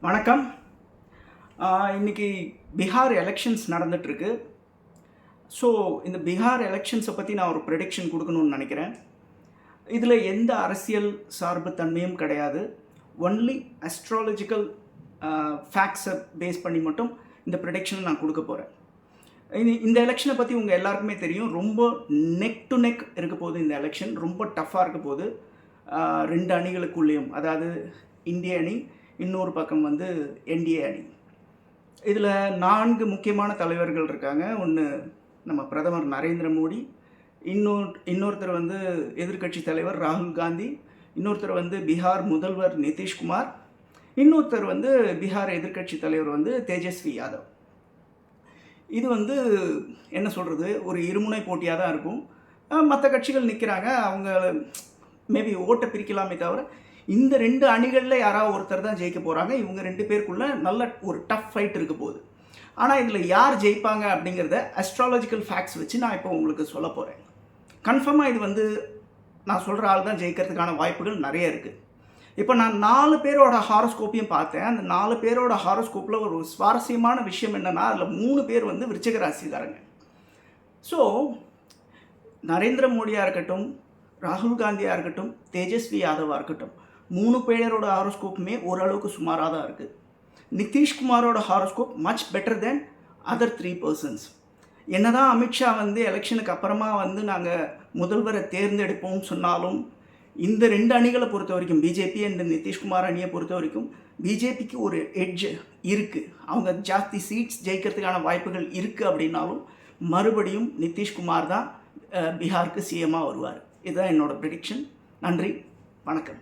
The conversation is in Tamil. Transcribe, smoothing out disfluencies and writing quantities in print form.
வணக்கம். இன்னைக்கு பீகார் எலெக்ஷன்ஸ் நடந்துகிட்ருக்கு. ஸோ இந்த பீகார் எலெக்ஷன்ஸை பற்றி நான் ஒரு ப்ரெடிக்ஷன் கொடுக்கணும்னு நினைக்கிறேன். இதில் எந்த அரசியல் சார்பு தன்மையும் கிடையாது. ஒன்லி அஸ்ட்ராலஜிக்கல் ஃபேக்ட்ஸை பேஸ் பண்ணி மட்டும் இந்த ப்ரெடிக்ஷனை நான் கொடுக்க போகிறேன். இந்த எலெக்ஷனை பற்றி உங்கள் எல்லாருக்குமே தெரியும். ரொம்ப நெக் டு நெக் இருக்க போகுது. இந்த எலெக்ஷன் ரொம்ப டஃப்பாக இருக்க போகுது. ரெண்டு அணிகளுக்குள்ளேயும், அதாவது இந்திய அணி, இன்னொரு பக்கம் வந்து என்டிஏ அணி. இதில் 4 முக்கியமான தலைவர்கள் இருக்காங்க. ஒன்று நம்ம பிரதமர் நரேந்திர மோடி, இன்னொருத்தர் வந்து எதிர்க்கட்சி தலைவர் ராகுல் காந்தி, இன்னொருத்தர் வந்து பீகார் முதல்வர் நிதிஷ்குமார், இன்னொருத்தர் வந்து பீகார் எதிர்க்கட்சி தலைவர் வந்து தேஜஸ்வி யாதவ். இது வந்து என்ன சொல்கிறது, ஒரு இருமுனை போட்டியாக தான் இருக்கும். மற்ற கட்சிகள் நிற்கிறாங்க, அவங்க மேபி ஓட்டை பிரிக்கலாமே தவிர இந்த 2 அணிகளில் யாராவது ஒருத்தர் தான் ஜெயிக்க போகிறாங்க. இவங்க 2 பேருக்குள்ளே நல்ல ஒரு டஃப் ஃபைட் இருக்க போகுது. ஆனால் இதில் யார் ஜெயிப்பாங்க அப்படிங்கிறத அஸ்ட்ராலஜிக்கல் ஃபேக்ட்ஸ் வச்சு நான் இப்போ உங்களுக்கு சொல்ல போகிறேன். கன்ஃபார்மாக இது வந்து நான் சொல்கிற ஆள் தான் ஜெயிக்கிறதுக்கான வாய்ப்புகள் நிறைய இருக்குது. இப்போ நான் 4 பேரோட ஹாரோஸ்கோப்பையும் பார்த்தேன். அந்த 4 பேரோட ஹாரோஸ்கோப்பில் ஒரு சுவாரஸ்யமான விஷயம் என்னென்னா, அதில் 3 பேர் வந்து விருச்சிக ராசிக்காரங்க. ஸோ நரேந்திர மோடியாக இருக்கட்டும், ராகுல் காந்தியாக இருக்கட்டும், தேஜஸ்வி யாதவாக இருக்கட்டும், 3 பேரோட ஹாரோஸ்கோப்புமே ஓரளவுக்கு சுமாராக தான் இருக்குது. நிதிஷ்குமாரோட horoscope much better then other 3 persons. என்னதான் அமித்ஷா வந்து எலெக்ஷனுக்கு அப்புறமா வந்து நாங்கள் முதல்வரை தேர்ந்தெடுப்போம்னு சொன்னாலும், இந்த 2 அணிகளை பொறுத்த வரைக்கும், பிஜேபி அண்ட் நிதிஷ்குமார் அணியை பொறுத்த வரைக்கும் பிஜேபிக்கு ஒரு எட்ஜ் இருக்குது. அவங்க ஜாஸ்தி சீட்ஸ் ஜெயிக்கிறதுக்கான வாய்ப்புகள் இருக்குது. அப்படின்னாலும் மறுபடியும் நிதிஷ்குமார் தான் பீகாருக்கு சிஎம்மாக வருவார். இதுதான் என்னோடய ப்ரெடிக்ஷன். நன்றி, வணக்கம்.